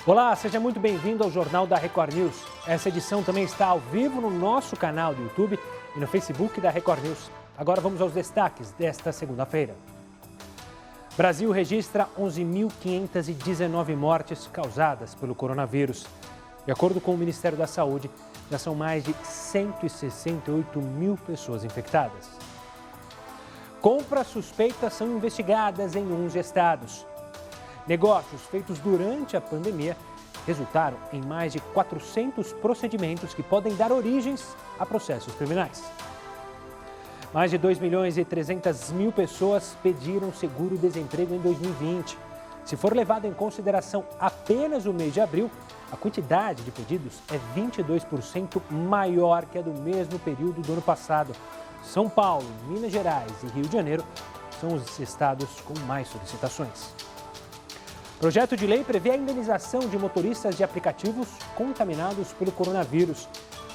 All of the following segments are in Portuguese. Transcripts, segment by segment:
Olá, seja muito bem-vindo ao Jornal da Record News. Essa edição também está ao vivo no nosso canal do YouTube e no Facebook da Record News. Agora vamos aos destaques desta segunda-feira. Brasil registra 11.519 mortes causadas pelo coronavírus. De acordo com o Ministério da Saúde, já são mais de 168 mil pessoas infectadas. Compras suspeitas são investigadas em 11 estados. Negócios feitos durante a pandemia resultaram em mais de 400 procedimentos que podem dar origens a processos criminais. Mais de 2.300.000 pessoas pediram seguro-desemprego em 2020. Se for levado em consideração apenas o mês de abril, a quantidade de pedidos é 22% maior que a do mesmo período do ano passado. São Paulo, Minas Gerais e Rio de Janeiro são os estados com mais solicitações. O projeto de lei prevê a indenização de motoristas de aplicativos contaminados pelo coronavírus.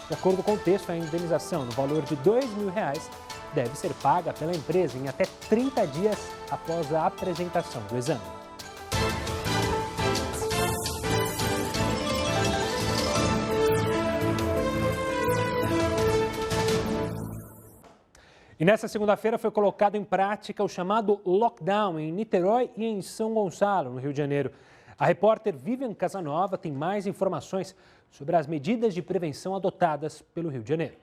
De acordo com o texto, a indenização no valor de R$ 2.000 deve ser paga pela empresa em até 30 dias após a apresentação do exame. E nesta segunda-feira foi colocado em prática o chamado lockdown em Niterói e em São Gonçalo, no Rio de Janeiro. A repórter Vivian Casanova tem mais informações sobre as medidas de prevenção adotadas pelo Rio de Janeiro.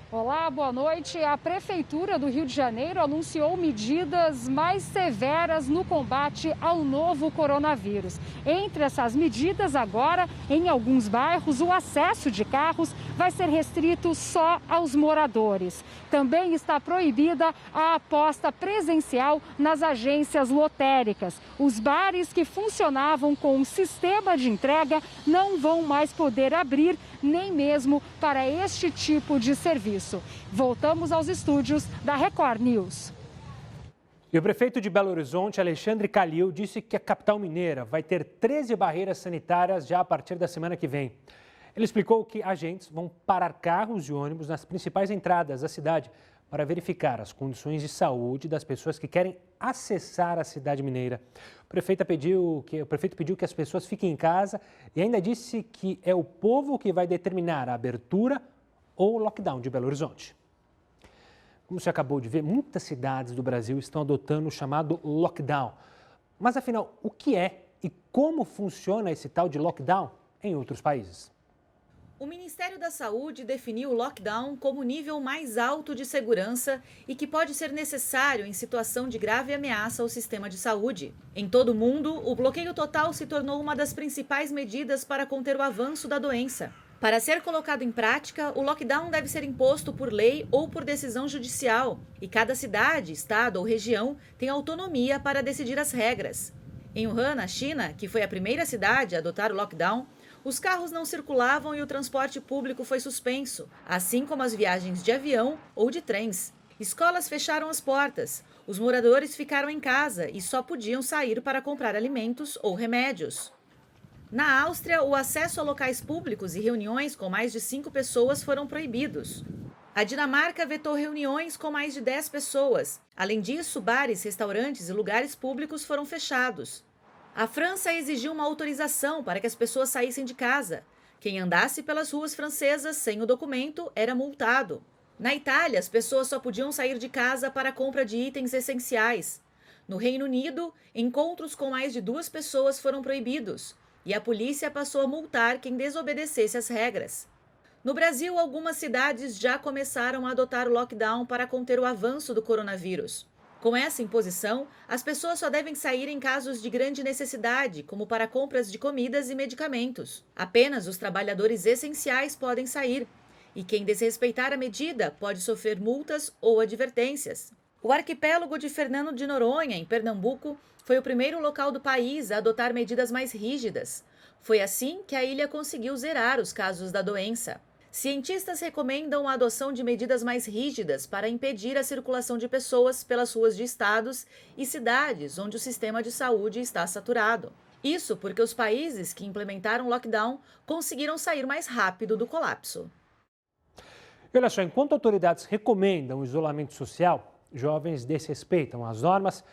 Olá, boa noite. A Prefeitura do Rio de Janeiro anunciou medidas mais severas no combate ao novo coronavírus. Entre essas medidas, agora, em alguns bairros, o acesso de carros vai ser restrito só aos moradores. Também está proibida a aposta presencial nas agências lotéricas. Os bares que funcionavam com um sistema de entrega não vão mais poder abrir, nem mesmo para este tipo de serviço. Voltamos aos estúdios da Record News. E o prefeito de Belo Horizonte, Alexandre Calil, disse que a capital mineira vai ter 13 barreiras sanitárias já a partir da semana que vem. Ele explicou que agentes vão parar carros e ônibus nas principais entradas da cidade para verificar as condições de saúde das pessoas que querem acessar a cidade mineira. O prefeito pediu que as pessoas fiquem em casa e ainda disse que é o povo que vai determinar a abertura ou o lockdown de Belo Horizonte. Como você acabou de ver, muitas cidades do Brasil estão adotando o chamado lockdown. Mas afinal, o que é e como funciona esse tal de lockdown em outros países? O Ministério da Saúde definiu o lockdown como o nível mais alto de segurança e que pode ser necessário em situação de grave ameaça ao sistema de saúde. Em todo o mundo, o bloqueio total se tornou uma das principais medidas para conter o avanço da doença. Para ser colocado em prática, o lockdown deve ser imposto por lei ou por decisão judicial, e cada cidade, estado ou região tem autonomia para decidir as regras. Em Wuhan, na China, que foi a primeira cidade a adotar o lockdown, os carros não circulavam e o transporte público foi suspenso, assim como as viagens de avião ou de trens. Escolas fecharam as portas, os moradores ficaram em casa e só podiam sair para comprar alimentos ou remédios. Na Áustria, o acesso a locais públicos e reuniões com mais de 5 pessoas foram proibidos. A Dinamarca vetou reuniões com mais de 10 pessoas. Além disso, bares, restaurantes e lugares públicos foram fechados. A França exigiu uma autorização para que as pessoas saíssem de casa. Quem andasse pelas ruas francesas sem o documento era multado. Na Itália, as pessoas só podiam sair de casa para a compra de itens essenciais. No Reino Unido, encontros com mais de 2 pessoas foram proibidos e a polícia passou a multar quem desobedecesse às regras. No Brasil, algumas cidades já começaram a adotar o lockdown para conter o avanço do coronavírus. Com essa imposição, as pessoas só devem sair em casos de grande necessidade, como para compras de comidas e medicamentos. Apenas os trabalhadores essenciais podem sair, e quem desrespeitar a medida pode sofrer multas ou advertências. O arquipélago de Fernando de Noronha, em Pernambuco, foi o primeiro local do país a adotar medidas mais rígidas. Foi assim que a ilha conseguiu zerar os casos da doença. Cientistas recomendam a adoção de medidas mais rígidas para impedir a circulação de pessoas pelas ruas de estados e cidades onde o sistema de saúde está saturado. Isso porque os países que implementaram lockdown conseguiram sair mais rápido do colapso. E olha só, enquanto autoridades recomendam o isolamento social, jovens desrespeitam as normas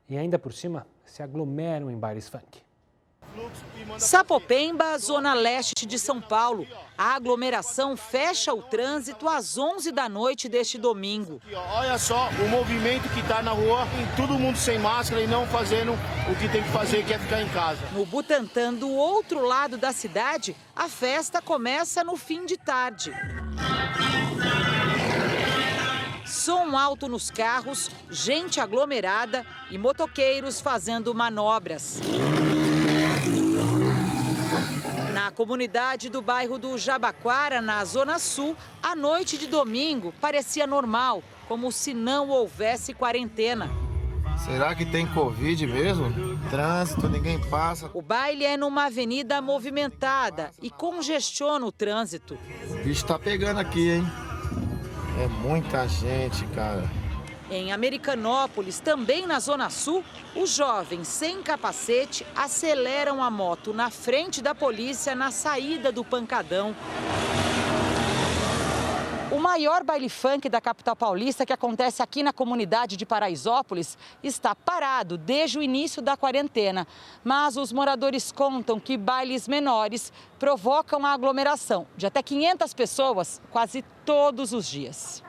e ainda por cima se aglomeram em bailes funk. Sapopemba, zona leste de São Paulo. A aglomeração fecha o trânsito às 11 da noite deste domingo. Olha só o movimento que está na rua, todo mundo sem máscara e não fazendo o que tem que fazer, que é ficar em casa. No Butantã, do outro lado da cidade, a festa começa no fim de tarde. Som alto nos carros, gente aglomerada e motoqueiros fazendo manobras. Na comunidade do bairro do Jabaquara, na Zona Sul, a noite de domingo parecia normal, como se não houvesse quarentena. Será que tem Covid mesmo? Trânsito, ninguém passa. O baile é numa avenida movimentada e congestiona o trânsito. O bicho tá pegando aqui, hein? É muita gente, cara. Em Americanópolis, também na Zona Sul, os jovens sem capacete aceleram a moto na frente da polícia na saída do Pancadão. O maior baile funk da capital paulista, que acontece aqui na comunidade de Paraisópolis, está parado desde o início da quarentena. Mas os moradores contam que bailes menores provocam a aglomeração de até 500 pessoas quase todos os dias.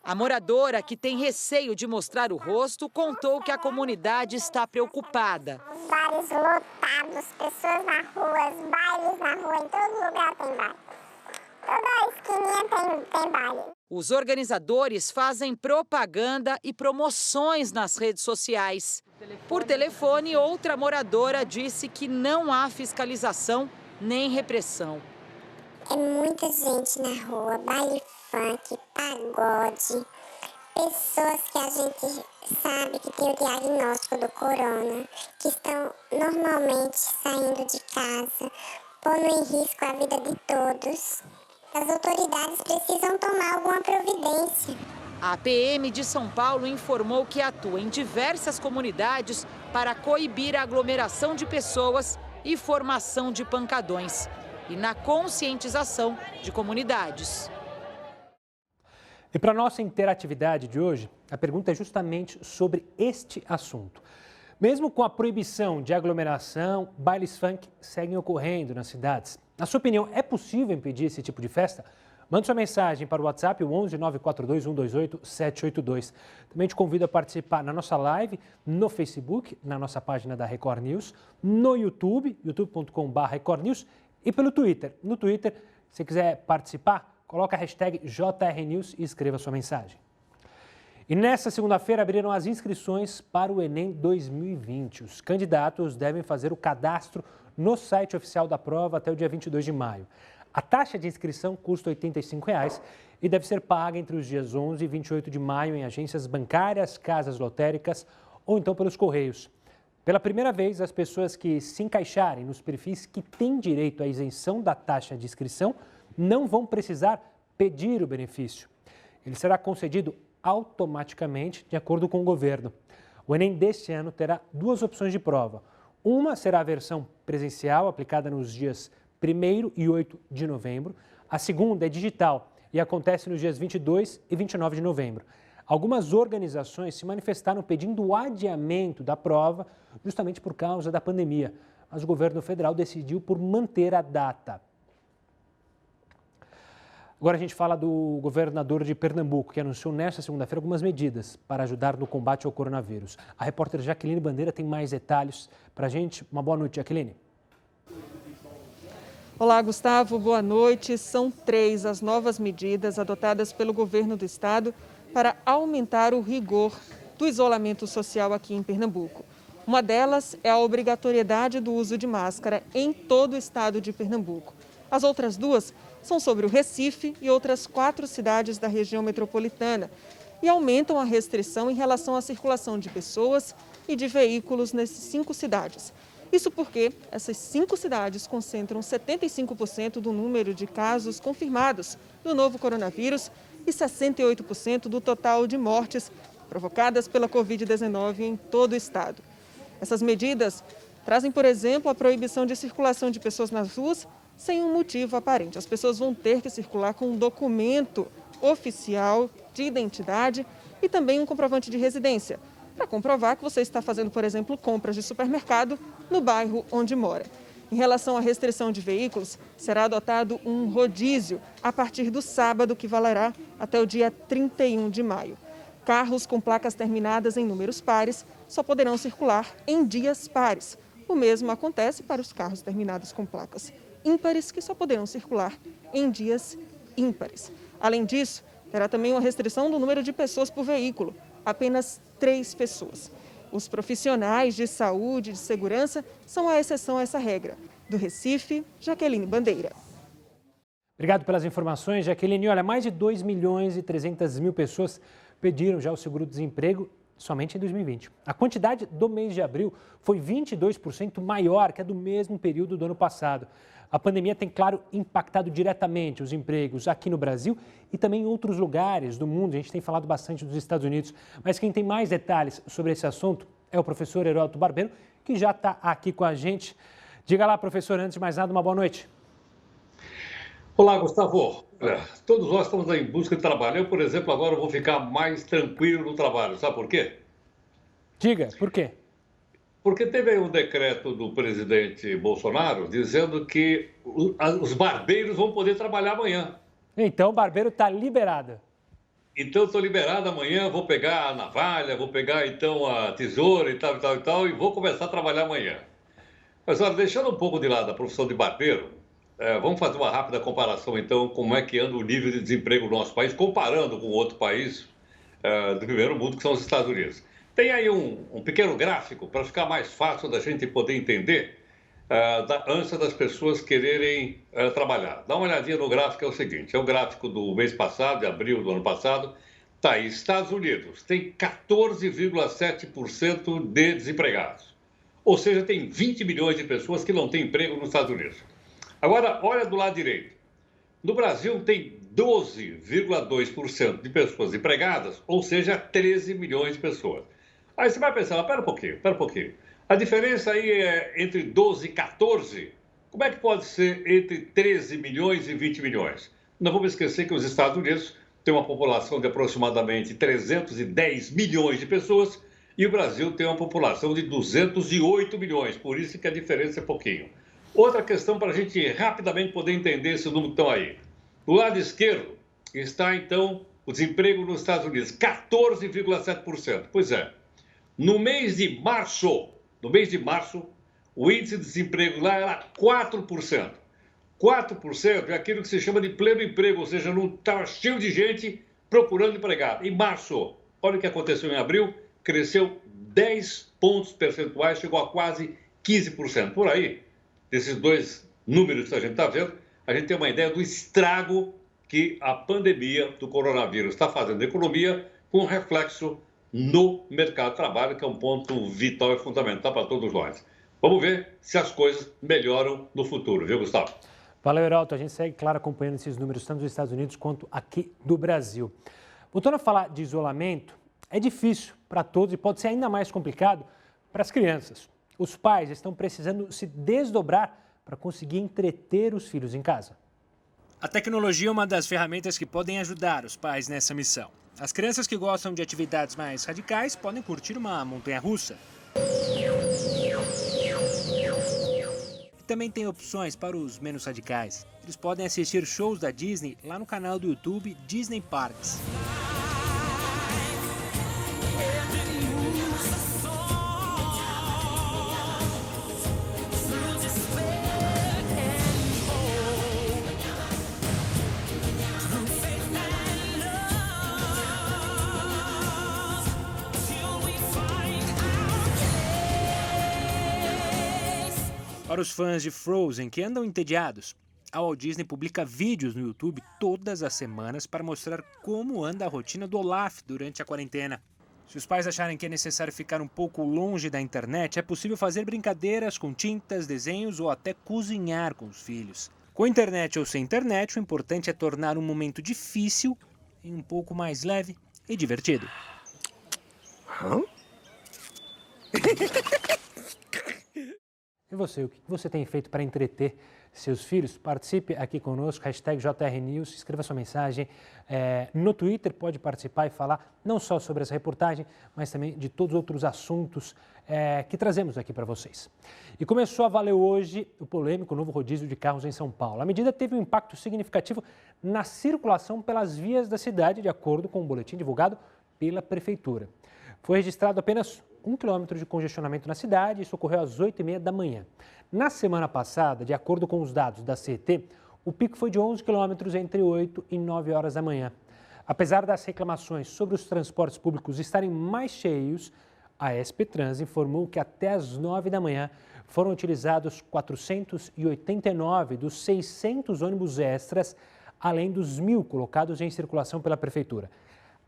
A moradora, que tem receio de mostrar o rosto, contou que a comunidade está preocupada. Bares lotados, pessoas na rua, bailes na rua, em todo lugar tem baile. Toda esquininha tem baile. Os organizadores fazem propaganda e promoções nas redes sociais. Por telefone, outra moradora disse que não há fiscalização nem repressão. É muita gente na rua, baile funk, pagode, pessoas que a gente sabe que tem o diagnóstico do corona, que estão normalmente saindo de casa, pondo em risco a vida de todos. As autoridades precisam tomar alguma providência. A PM de São Paulo informou que atua em diversas comunidades para coibir a aglomeração de pessoas e formação de pancadões e na conscientização de comunidades. E para a nossa interatividade de hoje, a pergunta é justamente sobre este assunto. Mesmo com a proibição de aglomeração, bailes funk seguem ocorrendo nas cidades. Na sua opinião, é possível impedir esse tipo de festa? Mande sua mensagem para o WhatsApp, o 11 942 128 782. Também te convido a participar na nossa live, no Facebook, na nossa página da Record News, no YouTube, youtube.com/Record News, e pelo Twitter. No Twitter, se quiser participar, coloca a hashtag JRNews e escreva sua mensagem. E nesta segunda-feira abriram as inscrições para o Enem 2020. Os candidatos devem fazer o cadastro no site oficial da prova até o dia 22 de maio. A taxa de inscrição custa R$ 85 e deve ser paga entre os dias 11 e 28 de maio em agências bancárias, casas lotéricas ou então pelos Correios. Pela primeira vez, as pessoas que se encaixarem nos perfis que têm direito à isenção da taxa de inscrição não vão precisar pedir o benefício. Ele será concedido automaticamente de acordo com o governo. O Enem deste ano terá duas opções de prova. Uma será a versão presencial, aplicada nos dias 1º e 8 de novembro. A segunda é digital e acontece nos dias 22 e 29 de novembro. Algumas organizações se manifestaram pedindo o adiamento da prova justamente por causa da pandemia, mas o governo federal decidiu por manter a data. Agora a gente fala do governador de Pernambuco, que anunciou nesta segunda-feira algumas medidas para ajudar no combate ao coronavírus. A repórter Jaqueline Bandeira tem mais detalhes para a gente. Uma boa noite, Jaqueline. Olá, Gustavo. Boa noite. São 3 as novas medidas adotadas pelo governo do estado para aumentar o rigor do isolamento social aqui em Pernambuco. Uma delas é a obrigatoriedade do uso de máscara em todo o estado de Pernambuco. As outras duas são sobre o Recife e outras 4 cidades da região metropolitana e aumentam a restrição em relação à circulação de pessoas e de veículos nessas 5 cidades. Isso porque essas 5 cidades concentram 75% do número de casos confirmados do novo coronavírus e 68% do total de mortes provocadas pela Covid-19 em todo o estado. Essas medidas trazem, por exemplo, a proibição de circulação de pessoas nas ruas sem um motivo aparente. As pessoas vão ter que circular com um documento oficial de identidade e também um comprovante de residência, para comprovar que você está fazendo, por exemplo, compras de supermercado no bairro onde mora. Em relação à restrição de veículos, será adotado um rodízio a partir do sábado, que valerá até o dia 31 de maio. Carros com placas terminadas em números pares só poderão circular em dias pares. O mesmo acontece para os carros terminados com placas ímpares, que só poderão circular em dias ímpares. Além disso, terá também uma restrição do número de pessoas por veículo, apenas 3 pessoas. Os profissionais de saúde e de segurança são a exceção a essa regra. Do Recife, Jaqueline Bandeira. Obrigado pelas informações, Jaqueline. Olha, mais de 2.300.000 pessoas pediram já o seguro-desemprego somente em 2020. A quantidade do mês de abril foi 22% maior que a do mesmo período do ano passado. A pandemia tem, claro, impactado diretamente os empregos aqui no Brasil e também em outros lugares do mundo. A gente tem falado bastante dos Estados Unidos, mas quem tem mais detalhes sobre esse assunto é o professor Heródoto Barbeiro, que já está aqui com a gente. Diga lá, professor, antes de mais nada, uma boa noite. Olá, Gustavo. Todos nós estamos em busca de trabalho. Eu, por exemplo, agora vou ficar mais tranquilo no trabalho. Sabe por quê? Diga, por quê? Porque teve aí um decreto do presidente Bolsonaro dizendo que os barbeiros vão poder trabalhar amanhã. Então, o barbeiro está liberado. Então, estou liberado amanhã, vou pegar a navalha, vou pegar, então, a tesoura e tal, e vou começar a trabalhar amanhã. Mas, olha, deixando um pouco de lado a profissão de barbeiro, vamos fazer uma rápida comparação, então, como é que anda o nível de desemprego no nosso país, comparando com outro país do primeiro mundo, que são os Estados Unidos. Tem aí um pequeno gráfico para ficar mais fácil da gente poder entender da ânsia das pessoas quererem trabalhar. Dá uma olhadinha no gráfico, é o seguinte, é o gráfico do mês passado, de abril do ano passado. Tá aí, Estados Unidos tem 14,7% de desempregados. Ou seja, tem 20 milhões de pessoas que não têm emprego nos Estados Unidos. Agora, olha do lado direito. No Brasil tem 12,2% de pessoas empregadas, ou seja, 13 milhões de pessoas. Aí você vai pensar, pera um pouquinho. A diferença aí é entre 12 e 14. Como é que pode ser entre 13 milhões e 20 milhões? Não vamos esquecer que os Estados Unidos têm uma população de aproximadamente 310 milhões de pessoas e o Brasil tem uma população de 208 milhões. Por isso que a diferença é pouquinho. Outra questão para a gente rapidamente poder entender esse número que estão aí. Do lado esquerdo está, então, o desemprego nos Estados Unidos, 14,7%. Pois é. No mês de março, o índice de desemprego lá era 4%. 4% é aquilo que se chama de pleno emprego, ou seja, não está cheio de gente procurando empregado. Em março, olha o que aconteceu em abril, cresceu 10 pontos percentuais, chegou a quase 15%. Por aí, desses dois números que a gente está vendo, a gente tem uma ideia do estrago que a pandemia do coronavírus está fazendo na economia, com reflexo no mercado de trabalho, que é um ponto vital e fundamental para todos nós. Vamos ver se as coisas melhoram no futuro, viu, Gustavo? Valeu, Heródoto. A gente segue, claro, acompanhando esses números, tanto dos Estados Unidos quanto aqui do Brasil. Voltando a falar de isolamento, é difícil para todos e pode ser ainda mais complicado para as crianças. Os pais estão precisando se desdobrar para conseguir entreter os filhos em casa. A tecnologia é uma das ferramentas que podem ajudar os pais nessa missão. As crianças que gostam de atividades mais radicais podem curtir uma montanha-russa. E também tem opções para os menos radicais. Eles podem assistir shows da Disney lá no canal do YouTube Disney Parks. Para os fãs de Frozen que andam entediados, a Walt Disney publica vídeos no YouTube todas as semanas para mostrar como anda a rotina do Olaf durante a quarentena. Se os pais acharem que é necessário ficar um pouco longe da internet, é possível fazer brincadeiras com tintas, desenhos ou até cozinhar com os filhos. Com internet ou sem internet, o importante é tornar um momento difícil em um pouco mais leve e divertido. E você, o que você tem feito para entreter seus filhos? Participe aqui conosco, #JRNews, escreva sua mensagem. No Twitter pode participar e falar não só sobre essa reportagem, mas também de todos os outros assuntos que trazemos aqui para vocês. E começou a valer hoje o polêmico novo rodízio de carros em São Paulo. A medida teve um impacto significativo na circulação pelas vias da cidade, de acordo com o boletim divulgado pela Prefeitura. Foi registrado apenas 1 quilômetro de congestionamento na cidade, isso ocorreu às 8h30 da manhã. Na semana passada, de acordo com os dados da CET, o pico foi de 11 quilômetros entre 8 e 9 horas da manhã. Apesar das reclamações sobre os transportes públicos estarem mais cheios, a SP Trans informou que até às 9 da manhã foram utilizados 489 dos 600 ônibus extras, além dos 1.000 colocados em circulação pela Prefeitura.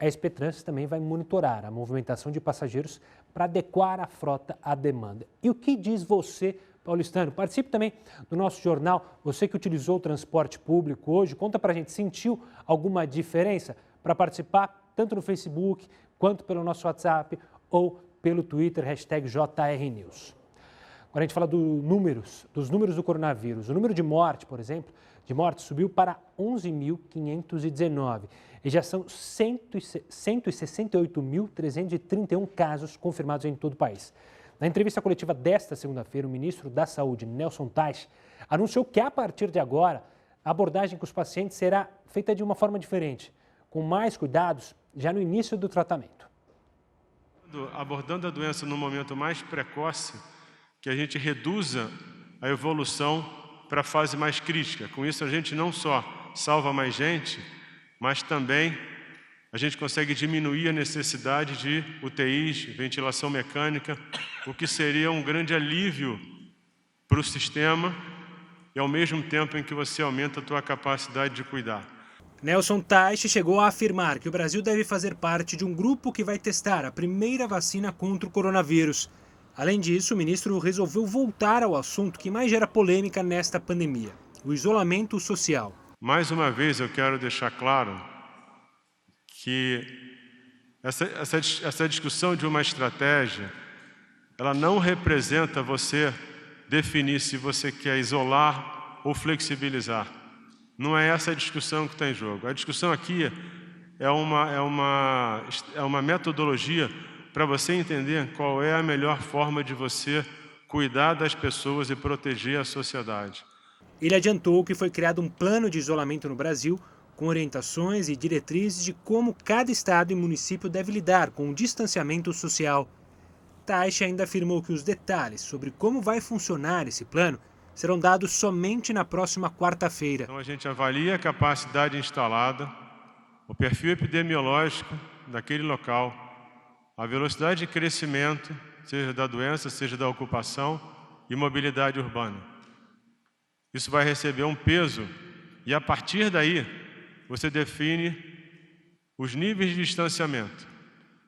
A SP Trans também vai monitorar a movimentação de passageiros para adequar a frota à demanda. E o que diz você, paulistano? Participe também do nosso jornal. Você que utilizou o transporte público hoje, conta para a gente, sentiu alguma diferença? Para participar, tanto no Facebook, quanto pelo nosso WhatsApp ou pelo Twitter, #JRNews. Agora a gente fala dos números do coronavírus. O número de morte, por exemplo, subiu para 11.519 e já são 168.331 casos confirmados em todo o país. Na entrevista coletiva desta segunda-feira, o ministro da Saúde, Nelson Taixe, anunciou que a partir de agora a abordagem com os pacientes será feita de uma forma diferente, com mais cuidados já no início do tratamento. Abordando a doença no momento mais precoce, que a gente reduza a evolução para a fase mais crítica. Com isso, a gente não só salva mais gente, mas também a gente consegue diminuir a necessidade de UTIs, ventilação mecânica, o que seria um grande alívio para o sistema e ao mesmo tempo em que você aumenta a tua capacidade de cuidar. Nelson Taixe chegou a afirmar que o Brasil deve fazer parte de um grupo que vai testar a primeira vacina contra o coronavírus. Além disso, o ministro resolveu voltar ao assunto que mais gera polêmica nesta pandemia, o isolamento social. Mais uma vez, eu quero deixar claro que essa discussão de uma estratégia, ela não representa você definir se você quer isolar ou flexibilizar. Não é essa a discussão que está em jogo. A discussão aqui é uma metodologia para você entender qual é a melhor forma de você cuidar das pessoas e proteger a sociedade. Ele adiantou que foi criado um plano de isolamento no Brasil, com orientações e diretrizes de como cada estado e município deve lidar com o distanciamento social. Taixe ainda afirmou que os detalhes sobre como vai funcionar esse plano serão dados somente na próxima quarta-feira. Então a gente avalia a capacidade instalada, o perfil epidemiológico daquele local, a velocidade de crescimento, seja da doença, seja da ocupação e mobilidade urbana. Isso vai receber um peso e, a partir daí, você define os níveis de distanciamento.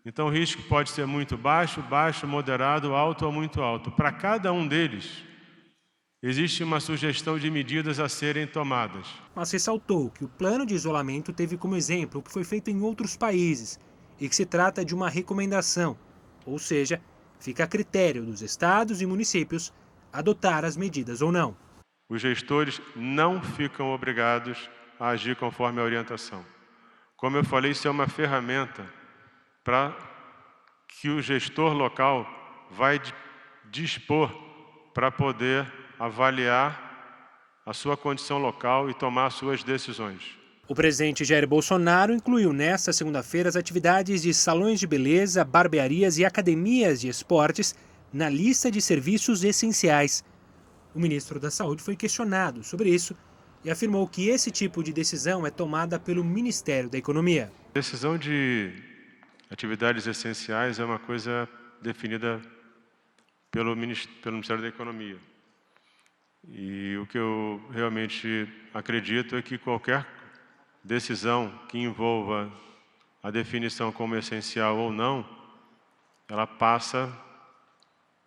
Então, o risco pode ser muito baixo, baixo, moderado, alto ou muito alto. Para cada um deles, existe uma sugestão de medidas a serem tomadas. Mas ressaltou que o plano de isolamento teve como exemplo o que foi feito em outros países e que se trata de uma recomendação, ou seja, fica a critério dos estados e municípios adotar as medidas ou não. Os gestores não ficam obrigados a agir conforme a orientação. Como eu falei, isso é uma ferramenta para que o gestor local vai dispor para poder avaliar a sua condição local e tomar suas decisões. O presidente Jair Bolsonaro incluiu nesta segunda-feira as atividades de salões de beleza, barbearias e academias de esportes na lista de serviços essenciais. O ministro da Saúde foi questionado sobre isso e afirmou que esse tipo de decisão é tomada pelo Ministério da Economia. A decisão de atividades essenciais é uma coisa definida pelo Ministério da Economia. E o que eu realmente acredito é que qualquer decisão que envolva a definição como essencial ou não, ela passa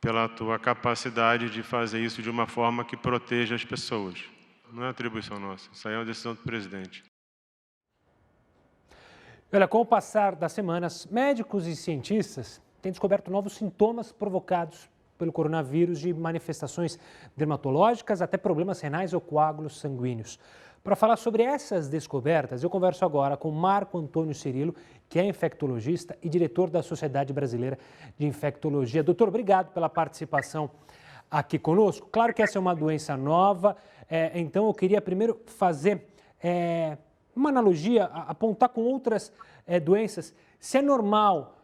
pela tua capacidade de fazer isso de uma forma que proteja as pessoas. Não é atribuição nossa, isso aí é uma decisão do presidente. Olha, com o passar das semanas, médicos e cientistas têm descoberto novos sintomas provocados pelo coronavírus de manifestações dermatológicas até problemas renais ou coágulos sanguíneos. Para falar sobre essas descobertas, eu converso agora com Marco Antônio Cirilo, que é infectologista e diretor da Sociedade Brasileira de Infectologia. Doutor, obrigado pela participação aqui conosco. Claro que essa é uma doença nova, então eu queria primeiro fazer uma analogia, apontar com outras doenças, se é normal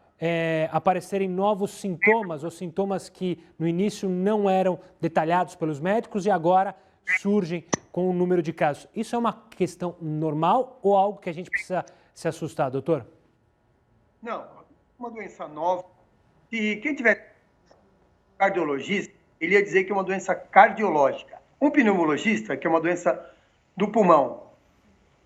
aparecerem novos sintomas ou sintomas que no início não eram detalhados pelos médicos e agora surgem com o número de casos. Isso é uma questão normal ou algo que a gente precisa se assustar, doutor? Não, uma doença nova. E quem tiver cardiologista, ele ia dizer que é uma doença cardiológica. Um pneumologista, que é uma doença do pulmão.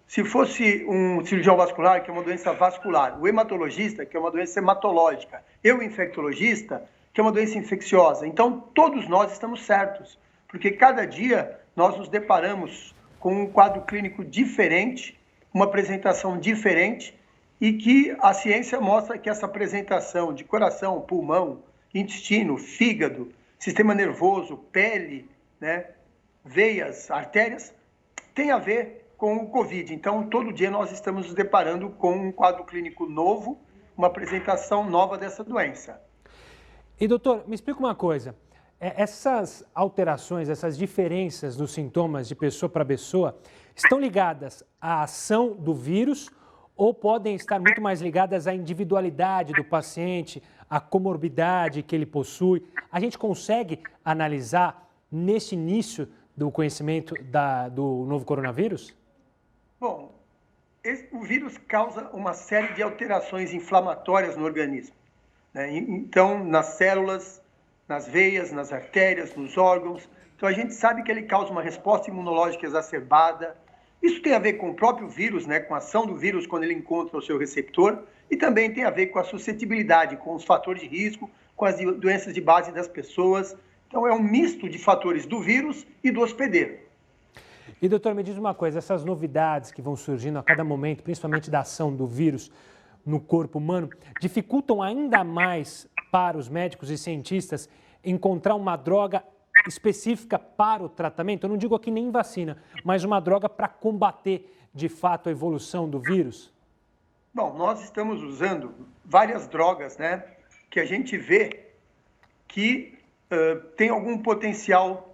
Se fosse um cirurgião vascular, que é uma doença vascular. O hematologista, que é uma doença hematológica. Eu, infectologista, que é uma doença infecciosa. Então, todos nós estamos certos. Porque cada dia nós nos deparamos com um quadro clínico diferente, uma apresentação diferente, e que a ciência mostra que essa apresentação de coração, pulmão, intestino, fígado, sistema nervoso, pele, veias, artérias, tem a ver com o Covid. Então, todo dia nós estamos nos deparando com um quadro clínico novo, uma apresentação nova dessa doença. E, doutor, me explica uma coisa. Essas alterações, essas diferenças nos sintomas de pessoa para pessoa estão ligadas à ação do vírus ou podem estar muito mais ligadas à individualidade do paciente, à comorbidade que ele possui? A gente consegue analisar nesse início do conhecimento do novo coronavírus? Bom, o vírus causa uma série de alterações inflamatórias no organismo. Então, nas células, nas veias, nas artérias, nos órgãos. Então, a gente sabe que ele causa uma resposta imunológica exacerbada. Isso tem a ver com o próprio vírus, com a ação do vírus quando ele encontra o seu receptor, e também tem a ver com a suscetibilidade, com os fatores de risco, com as doenças de base das pessoas. Então, é um misto de fatores do vírus e do hospedeiro. E, doutor, me diz uma coisa, essas novidades que vão surgindo a cada momento, principalmente da ação do vírus no corpo humano, dificultam ainda mais para os médicos e cientistas encontrar uma droga específica para o tratamento? Eu não digo aqui nem vacina, mas uma droga para combater, de fato, a evolução do vírus? Bom, nós estamos usando várias drogas, que a gente vê que tem algum potencial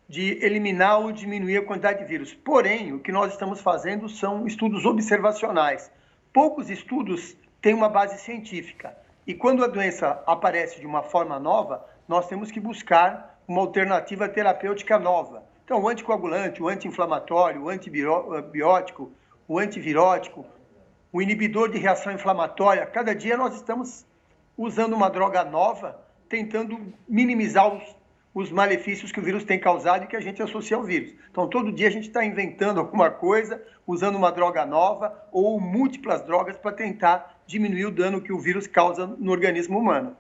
de eliminar ou diminuir a quantidade de vírus. Porém, o que nós estamos fazendo são estudos observacionais. Poucos estudos têm uma base científica. E quando a doença aparece de uma forma nova, nós temos que buscar uma alternativa terapêutica nova. Então, o anticoagulante, o anti-inflamatório, o antibiótico, o antivirótico, o inibidor de reação inflamatória, cada dia nós estamos usando uma droga nova, tentando minimizar os malefícios que o vírus tem causado e que a gente associa ao vírus. Então, todo dia a gente está inventando alguma coisa, usando uma droga nova ou múltiplas drogas para tentar diminuir o dano que o vírus causa no organismo humano.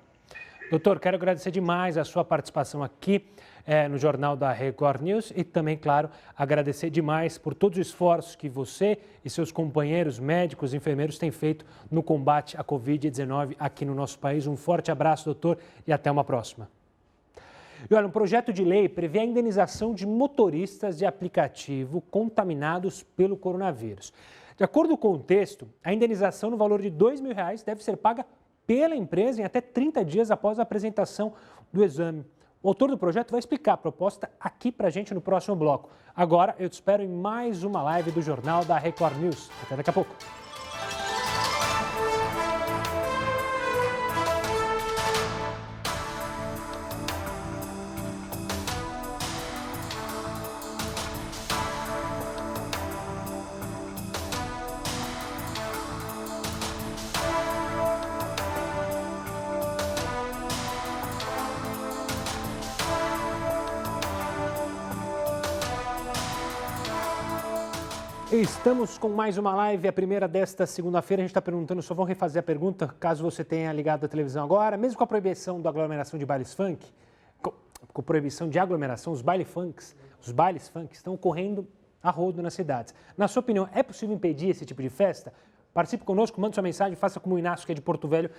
Doutor, quero agradecer demais a sua participação aqui no Jornal da Record News e também, claro, agradecer demais por todos os esforços que você e seus companheiros médicos e enfermeiros têm feito no combate à Covid-19 aqui no nosso país. Um forte abraço, doutor, e até uma próxima. E olha, um projeto de lei prevê a indenização de motoristas de aplicativo contaminados pelo coronavírus. De acordo com o texto, a indenização no valor de R$2.000 deve ser paga pela empresa em até 30 dias após a apresentação do exame. O autor do projeto vai explicar a proposta aqui pra gente no próximo bloco. Agora, eu te espero em mais uma live do Jornal da Record News. Até daqui a pouco. Estamos com mais uma live, a primeira desta segunda-feira. A gente está perguntando, só vão refazer a pergunta, caso você tenha ligado a televisão agora. Mesmo com a proibição da aglomeração de bailes funk, com proibição de aglomeração, os bailes funk estão ocorrendo a rodo nas cidades. Na sua opinião, é possível impedir esse tipo de festa? Participe conosco, mande sua mensagem, faça como o Inácio, que é de Porto Velho,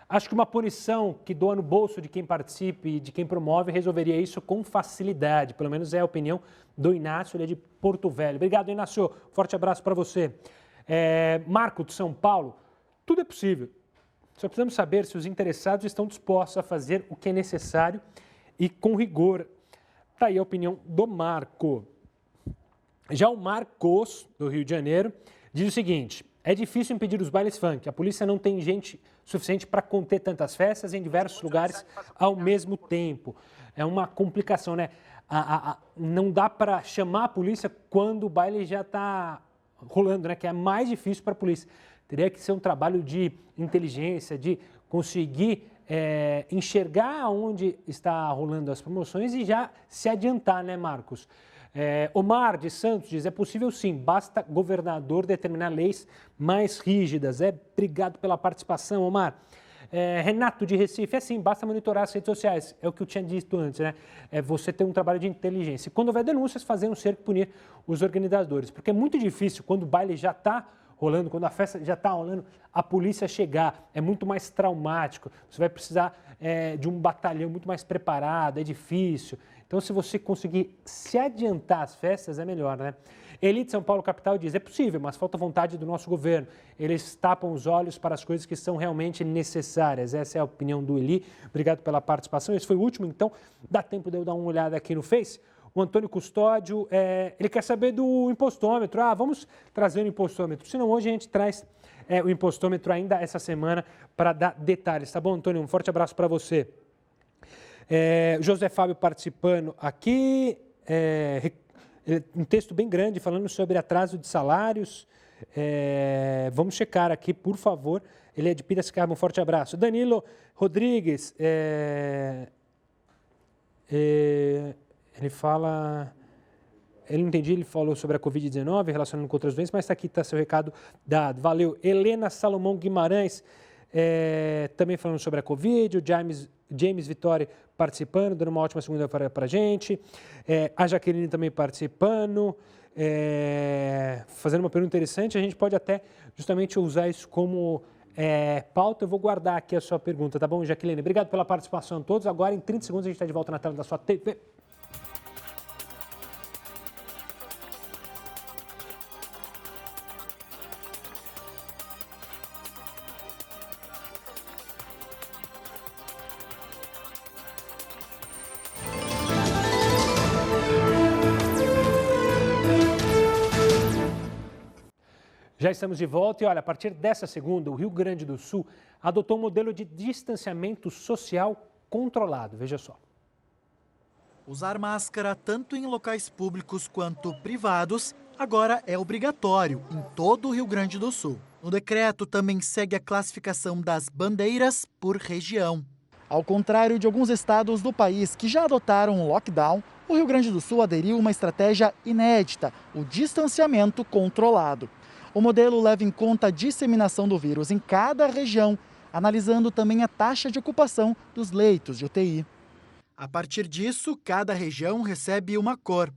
Acho que uma punição que doa no bolso de quem participe e de quem promove resolveria isso com facilidade. Pelo menos é a opinião do Inácio, ele é de Porto Velho. Obrigado, Inácio. Forte abraço para você. Marco, de São Paulo, tudo é possível. Só precisamos saber se os interessados estão dispostos a fazer o que é necessário e com rigor. Está aí a opinião do Marco. Já o Marcos, do Rio de Janeiro, diz o seguinte: é difícil impedir os bailes funk. A polícia não tem gente suficiente para conter tantas festas em diversos lugares ao mesmo tempo. É uma complicação, né? Não dá para chamar a polícia quando o baile já está rolando, né? Que é mais difícil para a polícia. Teria que ser um trabalho de inteligência, de conseguir enxergar onde está rolando as promoções e já se adiantar, né, Marcos? Omar de Santos diz: é possível sim, basta governador determinar leis mais rígidas. Obrigado pela participação, Omar. Renato de Recife: é sim, basta monitorar as redes sociais. É o que eu tinha dito antes, né? É você ter um trabalho de inteligência. E quando houver denúncias, fazer um cerco e punir os organizadores. Porque é muito difícil quando o baile já está rolando, quando a festa já está rolando, a polícia chegar. É muito mais traumático. Você vai precisar de um batalhão muito mais preparado, é difícil. Então, se você conseguir se adiantar às festas, é melhor, né? Eli de São Paulo, capital, diz: é possível, mas falta vontade do nosso governo. Eles tapam os olhos para as coisas que são realmente necessárias. Essa é a opinião do Eli. Obrigado pela participação. Esse foi o último, então dá tempo de eu dar uma olhada aqui no Face. O Antônio Custódio, ele quer saber do impostômetro. Vamos trazer o impostômetro. Senão, hoje a gente traz o impostômetro ainda essa semana para dar detalhes. Tá bom, Antônio? Um forte abraço para você. José Fábio participando aqui, um texto bem grande falando sobre atraso de salários. Vamos checar aqui, por favor. Ele é de Piracicaba, um forte abraço. Danilo Rodrigues, ele fala... Eu não entendi, ele falou sobre a Covid-19, relacionando com outras doenças, mas aqui está seu recado dado. Valeu. Helena Salomão Guimarães, também falando sobre a Covid. O James Vitória participando, dando uma ótima segunda-feira para a gente. A Jaqueline também participando, fazendo uma pergunta interessante. A gente pode até justamente usar isso como pauta. Eu vou guardar aqui a sua pergunta, tá bom, Jaqueline? Obrigado pela participação a todos. Agora, em 30 segundos, a gente está de volta na tela da sua TV. Já estamos de volta e, olha, a partir dessa segunda, o Rio Grande do Sul adotou um modelo de distanciamento social controlado. Veja só. Usar máscara tanto em locais públicos quanto privados agora é obrigatório em todo o Rio Grande do Sul. No decreto também segue a classificação das bandeiras por região. Ao contrário de alguns estados do país que já adotaram um lockdown, o Rio Grande do Sul aderiu uma estratégia inédita, o distanciamento controlado. O modelo leva em conta a disseminação do vírus em cada região, analisando também a taxa de ocupação dos leitos de UTI. A partir disso, cada região recebe uma cor.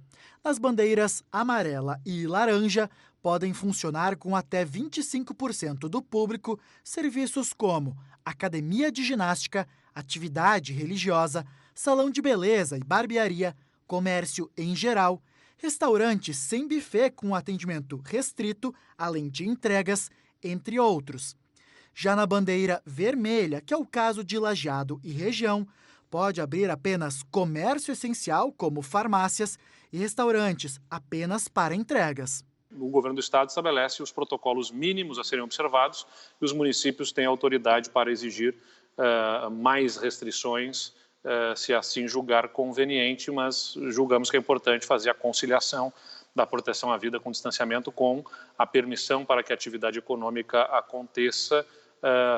Nas bandeiras amarela e laranja, podem funcionar com até 25% do público serviços como academia de ginástica, atividade religiosa, salão de beleza e barbearia, comércio em geral, restaurantes sem buffet com atendimento restrito, além de entregas, entre outros. Já na bandeira vermelha, que é o caso de Lajeado e região, pode abrir apenas comércio essencial, como farmácias, e restaurantes apenas para entregas. O governo do estado estabelece os protocolos mínimos a serem observados e os municípios têm autoridade para exigir mais restrições, se assim julgar conveniente, mas julgamos que é importante fazer a conciliação da proteção à vida com distanciamento com a permissão para que a atividade econômica aconteça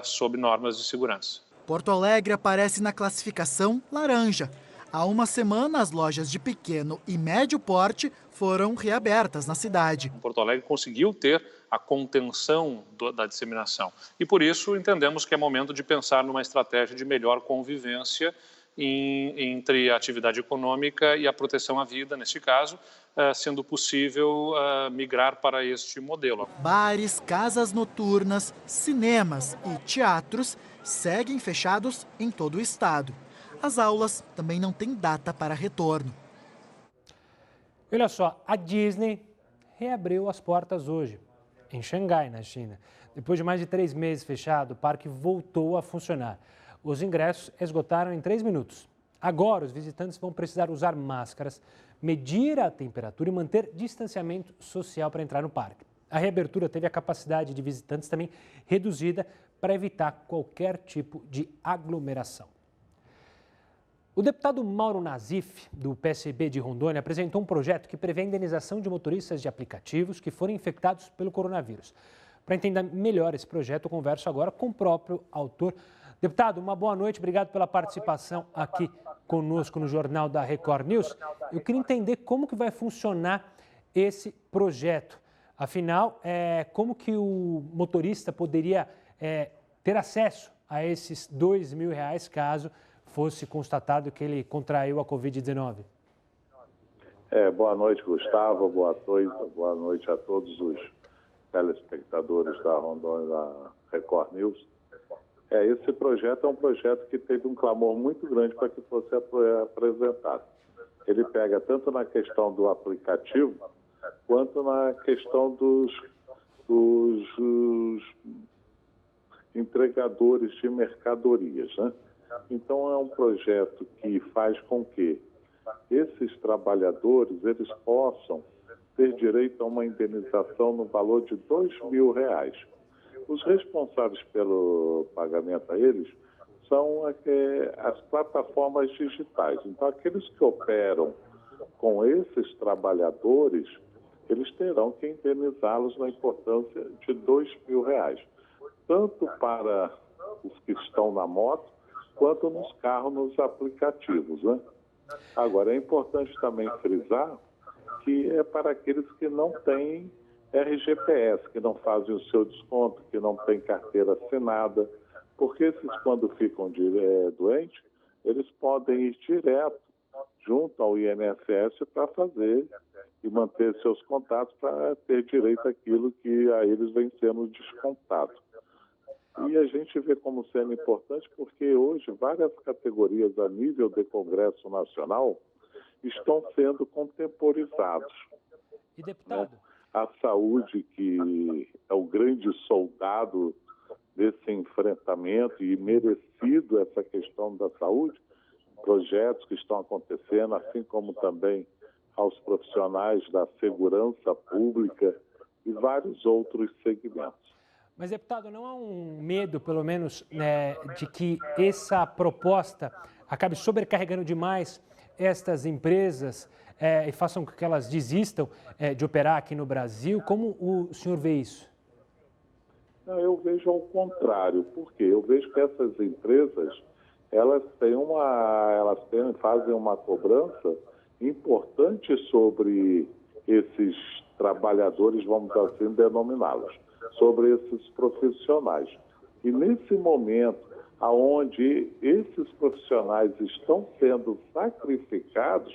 sob normas de segurança. Porto Alegre aparece na classificação laranja. Há uma semana, as lojas de pequeno e médio porte foram reabertas na cidade. Porto Alegre conseguiu ter a contenção da disseminação e, por isso, entendemos que é momento de pensar numa estratégia de melhor convivência entre a atividade econômica e a proteção à vida, neste caso, sendo possível migrar para este modelo. Bares, casas noturnas, cinemas e teatros seguem fechados em todo o estado. As aulas também não têm data para retorno. Olha só, a Disney reabriu as portas hoje, em Xangai, na China. Depois de mais de 3 meses fechado, o parque voltou a funcionar. Os ingressos esgotaram em 3 minutos. Agora, os visitantes vão precisar usar máscaras, medir a temperatura e manter distanciamento social para entrar no parque. A reabertura teve a capacidade de visitantes também reduzida para evitar qualquer tipo de aglomeração. O deputado Mauro Nazif, do PSB de Rondônia, apresentou um projeto que prevê a indenização de motoristas de aplicativos que forem infectados pelo coronavírus. Para entender melhor esse projeto, eu converso agora com o próprio autor. Deputado, uma boa noite, obrigado pela participação aqui conosco no Jornal da Record News. Eu queria entender como que vai funcionar esse projeto. Afinal, como que o motorista poderia ter acesso a esses R$2.000 caso fosse constatado que ele contraiu a Covid-19? Boa noite, Gustavo. Boa noite a todos os telespectadores da Rondônia da Record News. Esse projeto é um projeto que teve um clamor muito grande para que fosse apresentado. Ele pega tanto na questão do aplicativo, quanto na questão dos entregadores de mercadorias, né? Então, é um projeto que faz com que esses trabalhadores eles possam ter direito a uma indenização no valor de R$2.000. Os responsáveis pelo pagamento a eles são as plataformas digitais. Então, aqueles que operam com esses trabalhadores, eles terão que indenizá-los na importância de R$2.000, tanto para os que estão na moto, quanto nos carros, nos aplicativos, né? Agora, é importante também frisar que é para aqueles que não têm RGPS, que não fazem o seu desconto, que não têm carteira assinada, porque esses, quando ficam doentes, eles podem ir direto junto ao INSS para fazer e manter seus contatos para ter direito àquilo que a eles vem sendo descontado. E a gente vê como sendo importante porque hoje várias categorias a nível de Congresso Nacional estão sendo contemporizados. E, deputado? A saúde, que é o grande soldado desse enfrentamento e merecido essa questão da saúde, projetos que estão acontecendo, assim como também aos profissionais da segurança pública e vários outros segmentos. Mas, deputado, não há um medo, pelo menos, de que essa proposta acabe sobrecarregando demais estas empresas e façam com que elas desistam de operar aqui no Brasil? Como o senhor vê isso? Eu vejo ao contrário, porque eu vejo que essas empresas elas fazem uma cobrança importante sobre esses trabalhadores, vamos assim denominá-los, sobre esses profissionais. E nesse momento, onde esses profissionais estão sendo sacrificados,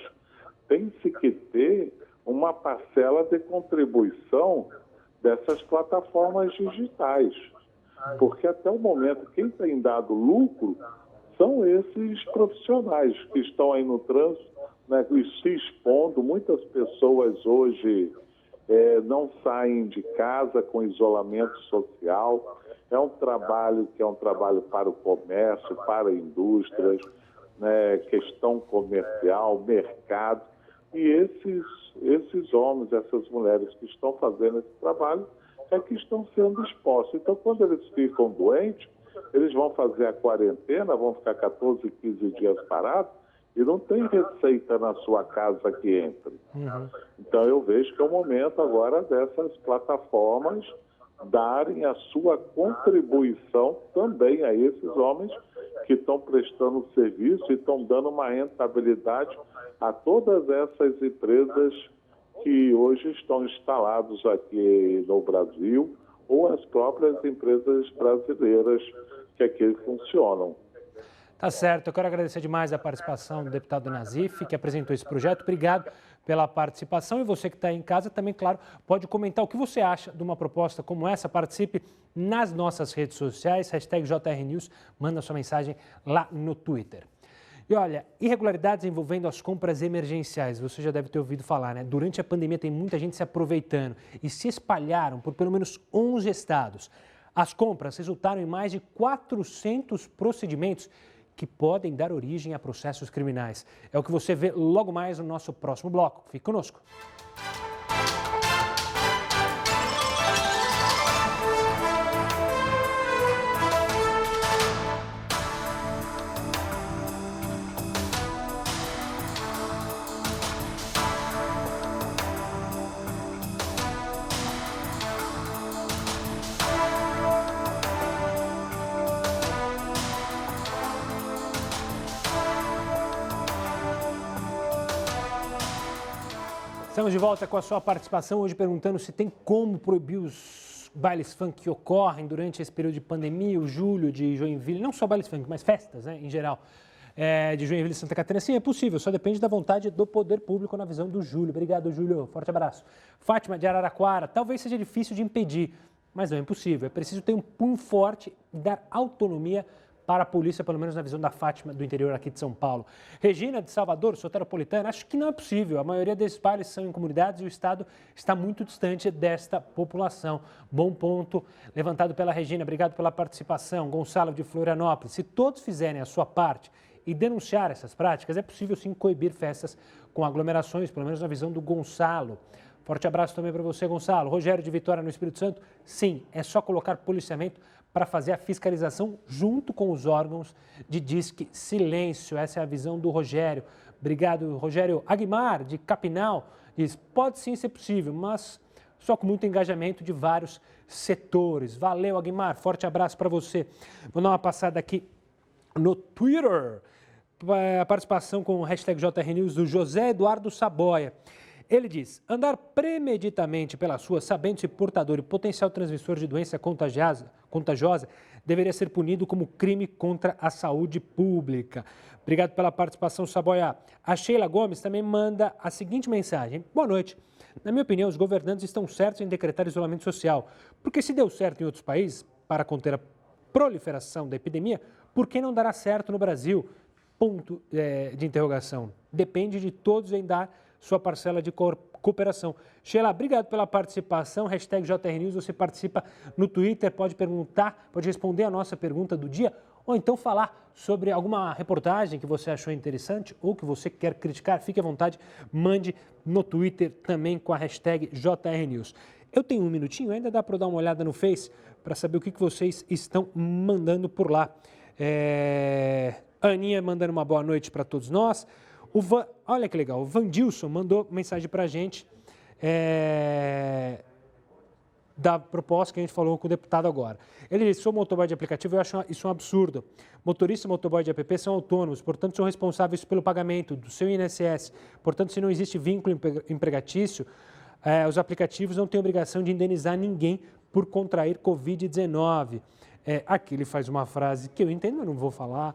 tem-se que ter uma parcela de contribuição dessas plataformas digitais. Porque até o momento, quem tem dado lucro são esses profissionais que estão aí no trânsito, né, se expondo. Muitas pessoas hoje não saem de casa com isolamento social. É um trabalho que é um trabalho para o comércio, para indústrias, né, questão comercial, mercado. E esses homens, essas mulheres que estão fazendo esse trabalho é que estão sendo expostos. Então, quando eles ficam doentes, eles vão fazer a quarentena, vão ficar 14, 15 dias parados e não tem receita na sua casa que entre. Então, eu vejo que é o momento agora dessas plataformas darem a sua contribuição também a esses homens que estão prestando serviço e estão dando uma rentabilidade a todas essas empresas que hoje estão instaladas aqui no Brasil ou as próprias empresas brasileiras que aqui funcionam. Tá certo. Eu quero agradecer demais a participação do deputado Nazif, que apresentou esse projeto. Obrigado pela participação. E você que está em casa também, claro, pode comentar o que você acha de uma proposta como essa. Participe nas nossas redes sociais, #JRNews, manda sua mensagem lá no Twitter. E olha, irregularidades envolvendo as compras emergenciais, você já deve ter ouvido falar, né? Durante a pandemia tem muita gente se aproveitando e se espalharam por pelo menos 11 estados. As compras resultaram em mais de 400 procedimentos que podem dar origem a processos criminais. É o que você vê logo mais no nosso próximo bloco. Fique conosco. Estamos de volta com a sua participação, hoje perguntando se tem como proibir os bailes funk que ocorrem durante esse período de pandemia, o julho de Joinville, não só bailes funk, mas festas, né, em geral, de Joinville e Santa Catarina. Sim, é possível, só depende da vontade do poder público na visão do Júlio. Obrigado, Júlio. Forte abraço. Fátima, de Araraquara, talvez seja difícil de impedir, mas não é impossível. É preciso ter um punho forte e dar autonomia para a polícia, pelo menos na visão da Fátima, do interior aqui de São Paulo. Regina, de Salvador, soteropolitana, acho que não é possível. A maioria desses bailes são em comunidades e o Estado está muito distante desta população. Bom ponto levantado pela Regina. Obrigado pela participação. Gonçalo, de Florianópolis. Se todos fizerem a sua parte e denunciar essas práticas, é possível sim coibir festas com aglomerações, pelo menos na visão do Gonçalo. Forte abraço também para você, Gonçalo. Rogério, de Vitória, no Espírito Santo. Sim, é só colocar policiamento para fazer a fiscalização junto com os órgãos de Disque Silêncio. Essa é a visão do Rogério. Obrigado, Rogério. Aguimar, de Capinal, diz, pode sim ser possível, mas só com muito engajamento de vários setores. Valeu, Aguimar. Forte abraço para você. Vou dar uma passada aqui no Twitter. A participação com o #JRNews do José Eduardo Saboia. Ele diz, andar premeditamente pelas ruas sabendo-se portador e potencial transmissor de doença contagiosa deveria ser punido como crime contra a saúde pública. Obrigado pela participação, Saboia. A Sheila Gomes também manda a seguinte mensagem. Boa noite. Na minha opinião, os governantes estão certos em decretar isolamento social, porque se deu certo em outros países para conter a proliferação da epidemia, por que não dará certo no Brasil? Ponto de interrogação. Depende de todos em dar sua parcela de cooperação. Sheila, obrigado pela participação. #JRNews, você participa no Twitter, pode perguntar, pode responder a nossa pergunta do dia, ou então falar sobre alguma reportagem que você achou interessante ou que você quer criticar. Fique à vontade, mande no Twitter também com a #JRNews. Eu tenho um minutinho, ainda dá para dar uma olhada no Face para saber o que vocês estão mandando por lá. A Aninha mandando uma boa noite para todos nós. Olha que legal, o Vandilson mandou mensagem para a gente da proposta que a gente falou com o deputado agora. Ele disse, sou motoboy de aplicativo, eu acho isso um absurdo. Motorista e motoboy de app são autônomos, portanto são responsáveis pelo pagamento do seu INSS. Portanto, se não existe vínculo empregatício, os aplicativos não têm obrigação de indenizar ninguém por contrair Covid-19. Aqui ele faz uma frase que eu entendo, eu não vou falar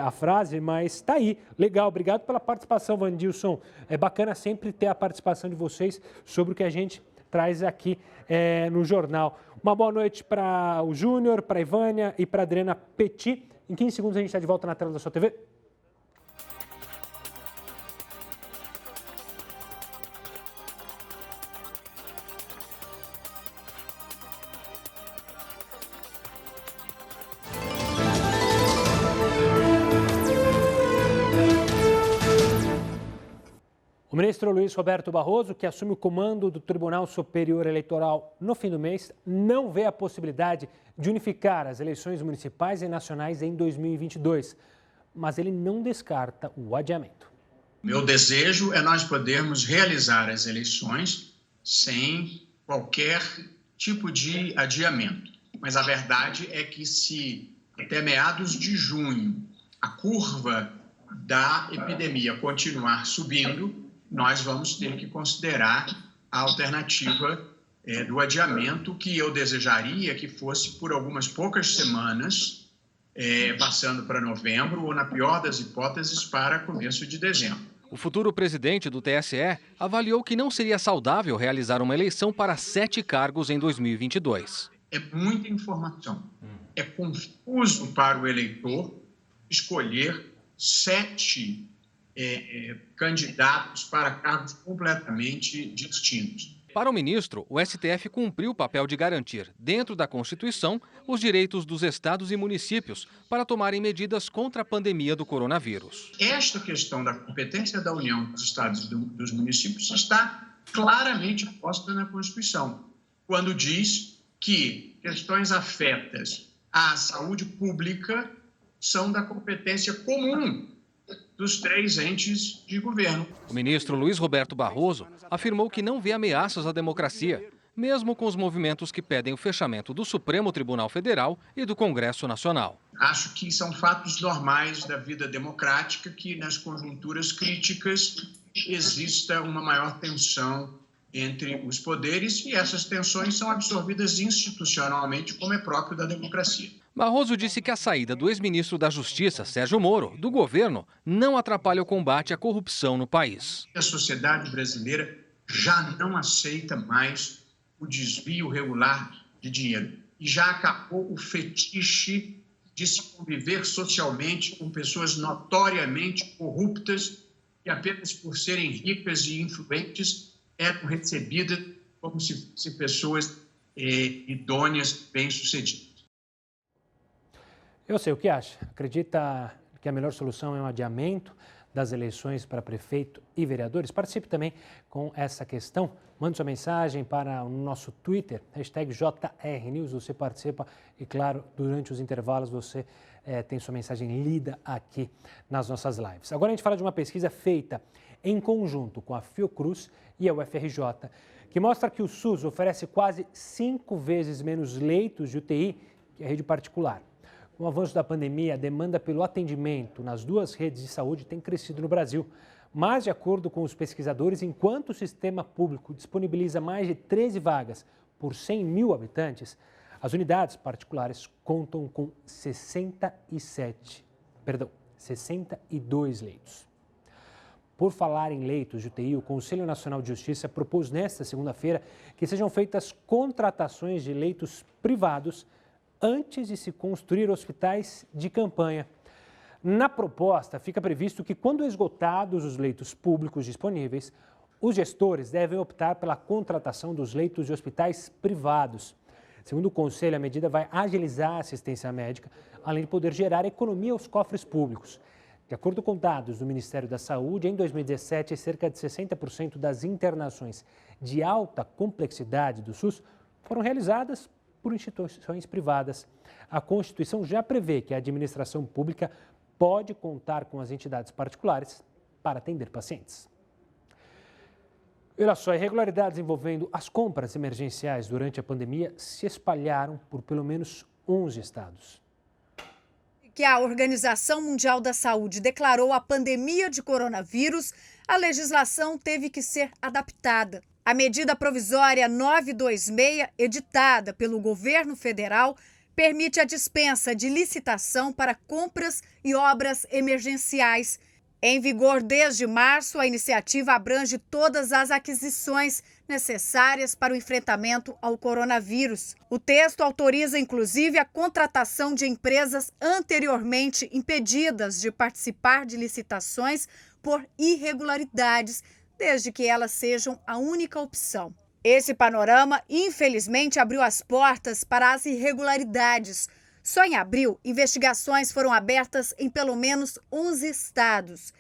a frase, mas está aí. Legal, obrigado pela participação, Vandilson. É bacana sempre ter a participação de vocês sobre o que a gente traz aqui no jornal. Uma boa noite para o Júnior, para a Ivânia e para a Adriana Petit. Em 15 segundos a gente está de volta na tela da sua TV. O ministro Luiz Roberto Barroso, que assume o comando do Tribunal Superior Eleitoral no fim do mês, não vê a possibilidade de unificar as eleições municipais e nacionais em 2022, mas ele não descarta o adiamento. Meu desejo é nós podermos realizar as eleições sem qualquer tipo de adiamento, mas a verdade é que se até meados de junho a curva da epidemia continuar subindo, nós vamos ter que considerar a alternativa do adiamento, que eu desejaria que fosse por algumas poucas semanas, passando para novembro, ou na pior das hipóteses, para começo de dezembro. O futuro presidente do TSE avaliou que não seria saudável realizar uma eleição para 7 cargos em 2022. É muita informação. É confuso para o eleitor escolher 7 candidatos para cargos completamente distintos. Para o ministro, o STF cumpriu o papel de garantir, dentro da Constituição, os direitos dos estados e municípios para tomarem medidas contra a pandemia do coronavírus. Esta questão da competência da União, dos estados e dos municípios está claramente posta na Constituição, quando diz que questões afetas à saúde pública são da competência comum dos 3 entes de governo. O ministro Luiz Roberto Barroso afirmou que não vê ameaças à democracia, mesmo com os movimentos que pedem o fechamento do Supremo Tribunal Federal e do Congresso Nacional. Acho que são fatos normais da vida democrática que, nas conjunturas críticas, exista uma maior tensão entre os poderes e essas tensões são absorvidas institucionalmente, como é próprio da democracia. Barroso disse que a saída do ex-ministro da Justiça, Sérgio Moro, do governo, não atrapalha o combate à corrupção no país. A sociedade brasileira já não aceita mais o desvio regular de dinheiro e já acabou o fetiche de se conviver socialmente com pessoas notoriamente corruptas que apenas por serem ricas e influentes eram recebidas como se fossem pessoas idôneas, bem-sucedidas. Eu sei o que acha. Acredita que a melhor solução é um adiamento das eleições para prefeito e vereadores? Participe também com essa questão. Mande sua mensagem para o nosso Twitter, #JRNews. Você participa e, claro, durante os intervalos você tem sua mensagem lida aqui nas nossas lives. Agora a gente fala de uma pesquisa feita em conjunto com a Fiocruz e a UFRJ, que mostra que o SUS oferece quase 5 vezes menos leitos de UTI que a rede particular. Com o avanço da pandemia, a demanda pelo atendimento nas 2 redes de saúde tem crescido no Brasil. Mas, de acordo com os pesquisadores, enquanto o sistema público disponibiliza mais de 13 vagas por 100 mil habitantes, as unidades particulares contam com 62 leitos. Por falar em leitos de UTI, o Conselho Nacional de Justiça propôs nesta segunda-feira que sejam feitas contratações de leitos privados antes de se construir hospitais de campanha. Na proposta, fica previsto que, quando esgotados os leitos públicos disponíveis, os gestores devem optar pela contratação dos leitos de hospitais privados. Segundo o Conselho, a medida vai agilizar a assistência médica, além de poder gerar economia aos cofres públicos. De acordo com dados do Ministério da Saúde, em 2017, cerca de 60% das internações de alta complexidade do SUS foram realizadas por instituições privadas. A Constituição já prevê que a administração pública pode contar com as entidades particulares para atender pacientes. Olha só, irregularidades envolvendo as compras emergenciais durante a pandemia se espalharam por pelo menos 11 estados. Que a Organização Mundial da Saúde declarou a pandemia de coronavírus, a legislação teve que ser adaptada. A medida provisória 926, editada pelo governo federal, permite a dispensa de licitação para compras e obras emergenciais. Em vigor desde março, a iniciativa abrange todas as aquisições necessárias para o enfrentamento ao coronavírus. O texto autoriza, inclusive, a contratação de empresas anteriormente impedidas de participar de licitações por irregularidades, desde que elas sejam a única opção. Esse panorama, infelizmente, abriu as portas para as irregularidades. Só em abril, investigações foram abertas em pelo menos 11 estados.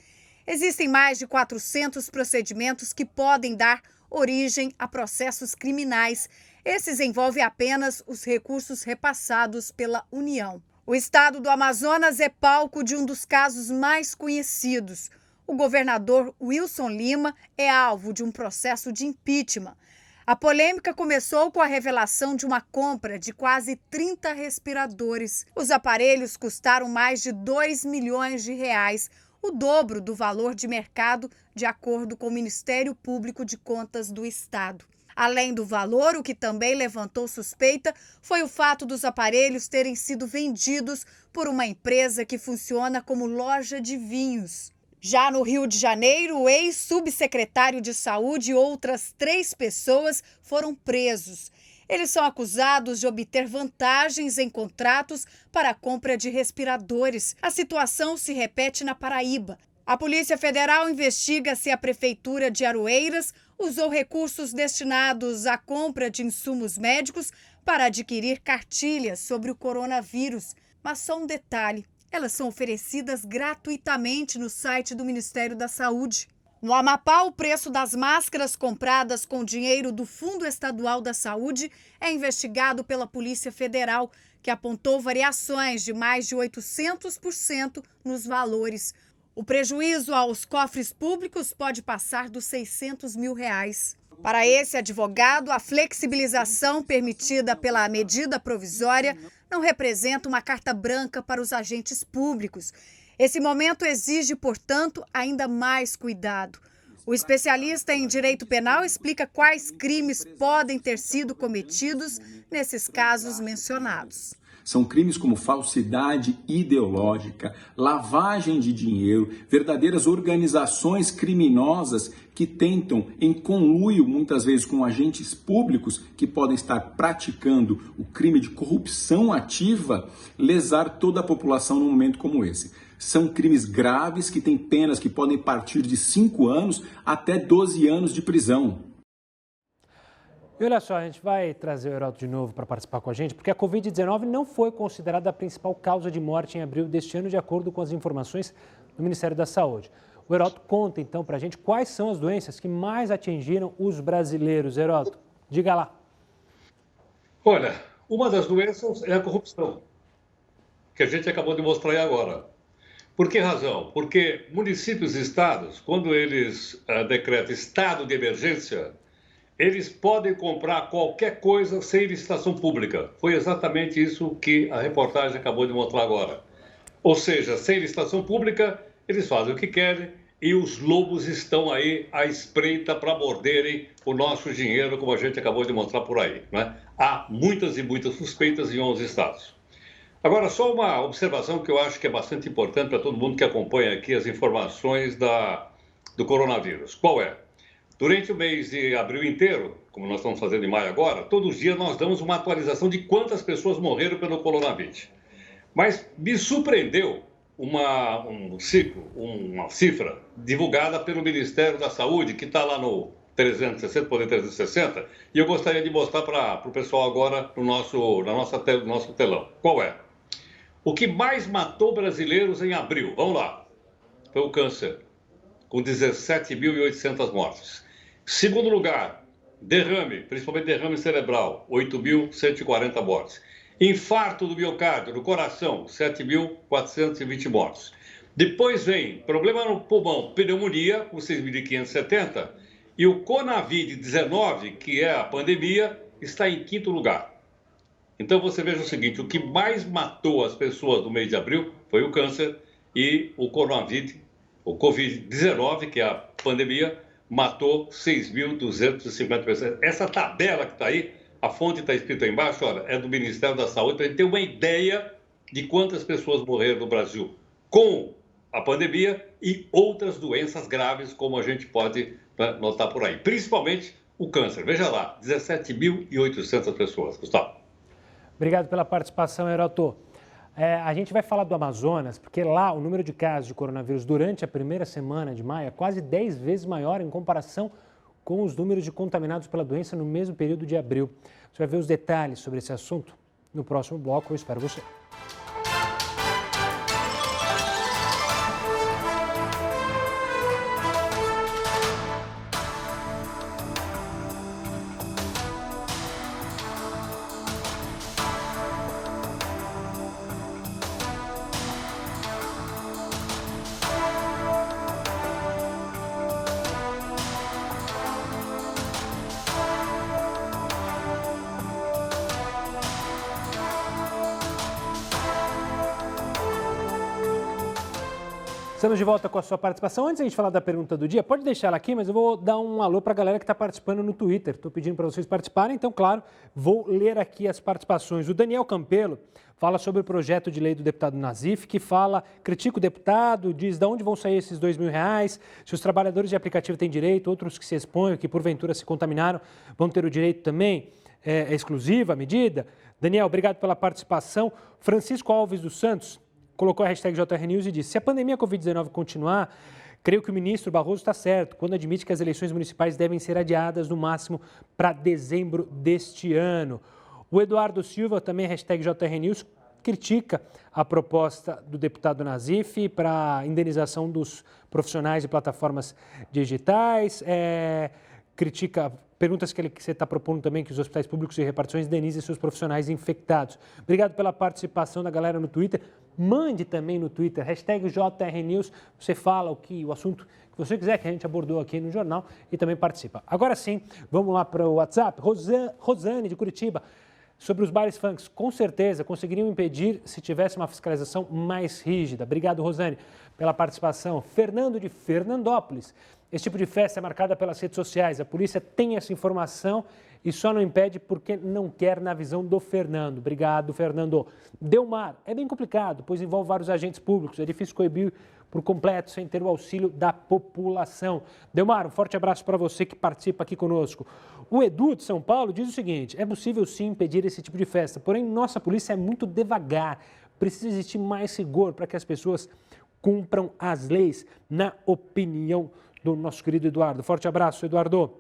Existem mais de 400 procedimentos que podem dar origem a processos criminais. Esses envolvem apenas os recursos repassados pela União. O estado do Amazonas é palco de um dos casos mais conhecidos. O governador Wilson Lima é alvo de um processo de impeachment. A polêmica começou com a revelação de uma compra de quase 30 respiradores. Os aparelhos custaram mais de 2 milhões de reais, o dobro do valor de mercado, de acordo com o Ministério Público de Contas do Estado. Além do valor, o que também levantou suspeita foi o fato dos aparelhos terem sido vendidos por uma empresa que funciona como loja de vinhos. Já no Rio de Janeiro, o ex-subsecretário de Saúde e outras 3 pessoas foram presos. Eles são acusados de obter vantagens em contratos para a compra de respiradores. A situação se repete na Paraíba. A Polícia Federal investiga se a Prefeitura de Aroeiras usou recursos destinados à compra de insumos médicos para adquirir cartilhas sobre o coronavírus. Mas só um detalhe, elas são oferecidas gratuitamente no site do Ministério da Saúde. No Amapá, o preço das máscaras compradas com dinheiro do Fundo Estadual da Saúde é investigado pela Polícia Federal, que apontou variações de mais de 800% nos valores. O prejuízo aos cofres públicos pode passar dos R$600 mil. Para esse advogado, a flexibilização permitida pela medida provisória não representa uma carta branca para os agentes públicos. Esse momento exige, portanto, ainda mais cuidado. O especialista em direito penal explica quais crimes podem ter sido cometidos nesses casos mencionados. São crimes como falsidade ideológica, lavagem de dinheiro, verdadeiras organizações criminosas que tentam, em conluio muitas vezes com agentes públicos que podem estar praticando o crime de corrupção ativa, lesar toda a população num momento como esse. São crimes graves que têm penas que podem partir de 5 anos até 12 anos de prisão. E olha só, a gente vai trazer o Heródoto de novo para participar com a gente, porque a Covid-19 não foi considerada a principal causa de morte em abril deste ano, de acordo com as informações do Ministério da Saúde. O Heródoto conta então para a gente quais são as doenças que mais atingiram os brasileiros. Heródoto, diga lá. Olha, uma das doenças é a corrupção, que a gente acabou de mostrar aí agora. Por que razão? Porque municípios e estados, quando eles decretam estado de emergência, eles podem comprar qualquer coisa sem licitação pública. Foi exatamente isso que a reportagem acabou de mostrar agora. Ou seja, sem licitação pública, eles fazem o que querem e os lobos estão aí à espreita para morderem o nosso dinheiro, como a gente acabou de mostrar por aí, né? Há muitas e muitas suspeitas em 11 estados. Agora, só uma observação que eu acho que é bastante importante para todo mundo que acompanha aqui as informações do coronavírus. Qual é? Durante o mês de abril inteiro, como nós estamos fazendo em maio agora, todos os dias nós damos uma atualização de quantas pessoas morreram pelo coronavírus. Mas me surpreendeu uma cifra divulgada pelo Ministério da Saúde, que está lá no 360, poder 360, e eu gostaria de mostrar para o pessoal agora no nosso telão. Qual é? O que mais matou brasileiros em abril? Vamos lá. Foi o câncer, com 17.800 mortes. Segundo lugar, derrame, principalmente derrame cerebral, 8.140 mortes. Infarto do miocárdio, do coração, 7.420 mortes. Depois vem problema no pulmão, pneumonia, com 6.570. E o Conavid-19, que é a pandemia, está em 5º lugar. Então você veja o seguinte, o que mais matou as pessoas no mês de abril foi o câncer e o Covid-19, que é a pandemia, matou 6.250 pessoas. Essa tabela que está aí, a fonte está escrita aí embaixo, olha, é do Ministério da Saúde, para a gente ter uma ideia de quantas pessoas morreram no Brasil com a pandemia e outras doenças graves, como a gente pode notar por aí. Principalmente o câncer. Veja lá, 17.800 pessoas. Gustavo. Obrigado pela participação, Heródoto. A gente vai falar do Amazonas, porque lá o número de casos de coronavírus durante a primeira semana de maio é quase 10 vezes maior em comparação com os números de contaminados pela doença no mesmo período de abril. Você vai ver os detalhes sobre esse assunto no próximo bloco. Eu espero você. Estamos de volta com a sua participação. Antes de a gente falar da pergunta do dia, pode deixar ela aqui, mas eu vou dar um alô para a galera que está participando no Twitter. Estou pedindo para vocês participarem, então, claro, vou ler aqui as participações. O Daniel Campelo fala sobre o projeto de lei do deputado Nazif, que critica o deputado, diz de onde vão sair esses R$2.000, se os trabalhadores de aplicativo têm direito, outros que se expõem, que porventura se contaminaram, vão ter o direito também. É exclusiva a medida? Daniel, obrigado pela participação. Francisco Alves dos Santos colocou a hashtag JRNews e disse: se a pandemia Covid-19 continuar, creio que o ministro Barroso está certo quando admite que as eleições municipais devem ser adiadas no máximo para dezembro deste ano. O Eduardo Silva, também hashtag JRNews, critica a proposta do deputado Nazif para indenização dos profissionais de plataformas digitais, critica perguntas que você está propondo também que os hospitais públicos e repartições indenizem seus profissionais infectados. Obrigado pela participação da galera no Twitter. Mande também no Twitter, hashtag JRNews, você fala o assunto que você quiser, que a gente abordou aqui no jornal e também participa. Agora sim, vamos lá para o WhatsApp. Rosane, de Curitiba, sobre os bares funks, com certeza conseguiriam impedir se tivesse uma fiscalização mais rígida. Obrigado, Rosane, pela participação. Fernando, de Fernandópolis, esse tipo de festa é marcada pelas redes sociais. A polícia tem essa informação e só não impede porque não quer, na visão do Fernando. Obrigado, Fernando. Delmar, é bem complicado, pois envolve vários agentes públicos. É difícil coibir por completo sem ter o auxílio da população. Delmar, um forte abraço para você que participa aqui conosco. O Edu, de São Paulo, diz o seguinte: é possível sim impedir esse tipo de festa, porém nossa polícia é muito devagar. Precisa existir mais rigor para que as pessoas cumpram as leis, na opinião do nosso querido Eduardo. Forte abraço, Eduardo.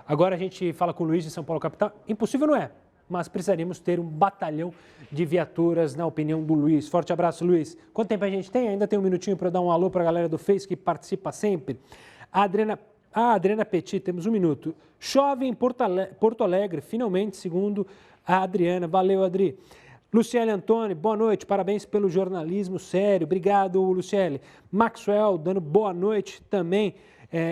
Agora a gente fala com o Luiz de São Paulo, capital. Impossível não é, mas precisaríamos ter um batalhão de viaturas, na opinião do Luiz. Forte abraço, Luiz. Quanto tempo a gente tem? Ainda tem um minutinho para eu dar um alô para a galera do Face que participa sempre. A Adriana Petit, temos um minuto. Chove em Porto Alegre, finalmente, segundo a Adriana. Valeu, Adri. Luciele Antônio, boa noite, parabéns pelo jornalismo sério. Obrigado, Luciele. Maxwell, dando boa noite também.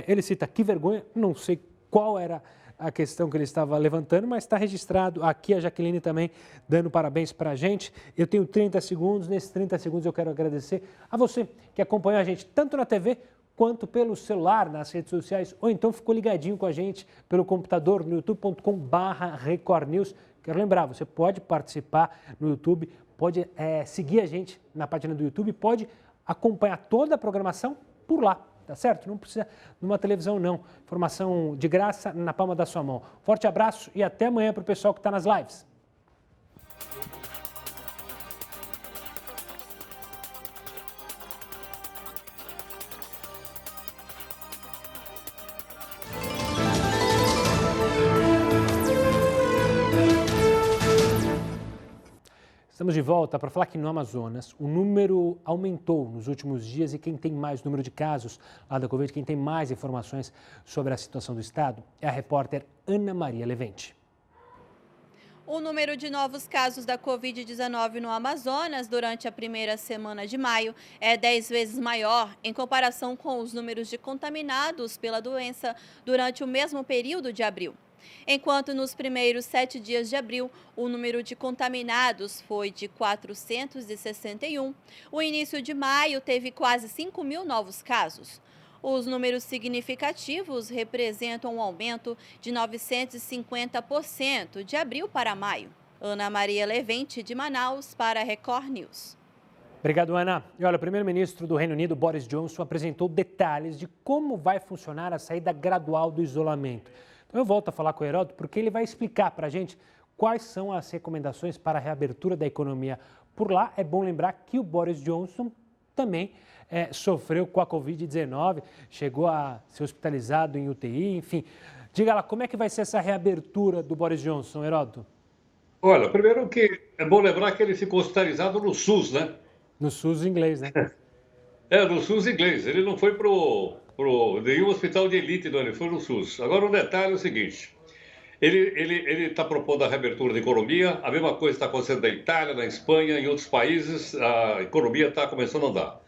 Ele cita: que vergonha, não sei qual era a questão que ele estava levantando, mas está registrado aqui. A Jaqueline também dando parabéns para a gente. Eu tenho 30 segundos, nesses 30 segundos eu quero agradecer a você que acompanhou a gente tanto na TV quanto pelo celular, nas redes sociais, ou então ficou ligadinho com a gente pelo computador no youtube.com/recordnews. Quero lembrar, você pode participar no YouTube, pode seguir a gente na página do YouTube, pode acompanhar toda a programação por lá, tá certo? Não precisa de uma televisão, não. Informação de graça na palma da sua mão. Forte abraço e até amanhã para o pessoal que está nas lives. Estamos de volta para falar que no Amazonas o número aumentou nos últimos dias e quem tem mais número de casos lá da Covid, quem tem mais informações sobre a situação do estado é a repórter Ana Maria Levente. O número de novos casos da Covid-19 no Amazonas durante a primeira semana de maio é 10 vezes maior em comparação com os números de contaminados pela doença durante o mesmo período de abril. Enquanto nos primeiros 7 dias de abril, o número de contaminados foi de 461, o início de maio teve quase 5.000 novos casos. Os números significativos representam um aumento de 950% de abril para maio. Ana Maria Levente, de Manaus, para a Record News. Obrigado, Ana. E olha, o primeiro-ministro do Reino Unido, Boris Johnson, apresentou detalhes de como vai funcionar a saída gradual do isolamento. Então eu volto a falar com o Heródoto porque ele vai explicar para a gente quais são as recomendações para a reabertura da economia. Por lá, é bom lembrar que o Boris Johnson também sofreu com a Covid-19, chegou a ser hospitalizado em UTI, enfim. Diga lá, como é que vai ser essa reabertura do Boris Johnson, Heródoto? Olha, primeiro que é bom lembrar que ele ficou hospitalizado no SUS, né? No SUS inglês, né? No SUS inglês. Ele não foi para nenhum hospital de elite, não, ele foi no SUS. Agora, um detalhe é o seguinte, ele está propondo a reabertura da economia, a mesma coisa está acontecendo na Itália, na Espanha, em outros países, a economia está começando a andar.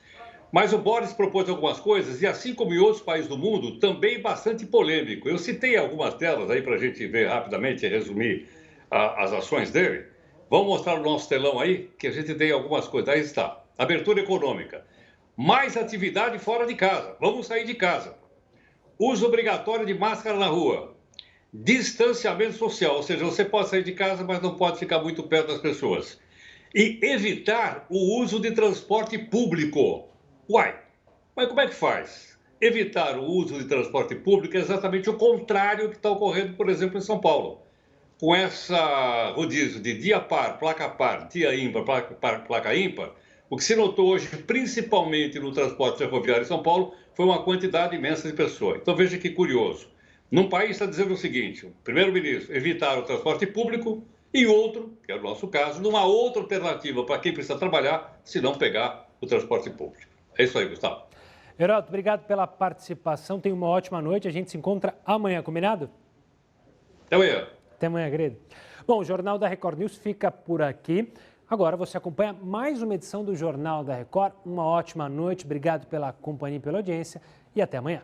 Mas o Boris propôs algumas coisas, e assim como em outros países do mundo, também bastante polêmico. Eu citei algumas delas aí para a gente ver rapidamente e resumir as ações dele. Vamos mostrar o nosso telão aí, que a gente tem algumas coisas. Aí está, abertura econômica. Mais atividade fora de casa. Vamos sair de casa. Uso obrigatório de máscara na rua. Distanciamento social, ou seja, você pode sair de casa, mas não pode ficar muito perto das pessoas. E evitar o uso de transporte público. Uai, mas como é que faz? Evitar o uso de transporte público é exatamente o contrário que está ocorrendo, por exemplo, em São Paulo. Com essa rodízio de dia par, dia ímpar, placa ímpar, o que se notou hoje, principalmente no transporte ferroviário em São Paulo, foi uma quantidade imensa de pessoas. Então veja que curioso. Num país está dizendo o seguinte, o primeiro-ministro evitar o transporte público e outro, que é o nosso caso, numa outra alternativa para quem precisa trabalhar, se não pegar o transporte público. É isso aí, Gustavo. Heródoto, obrigado pela participação. Tenha uma ótima noite. A gente se encontra amanhã, combinado? Até amanhã. Até amanhã, querido. Bom, o Jornal da Record News fica por aqui. Agora você acompanha mais uma edição do Jornal da Record. Uma ótima noite. Obrigado pela companhia e pela audiência. E até amanhã.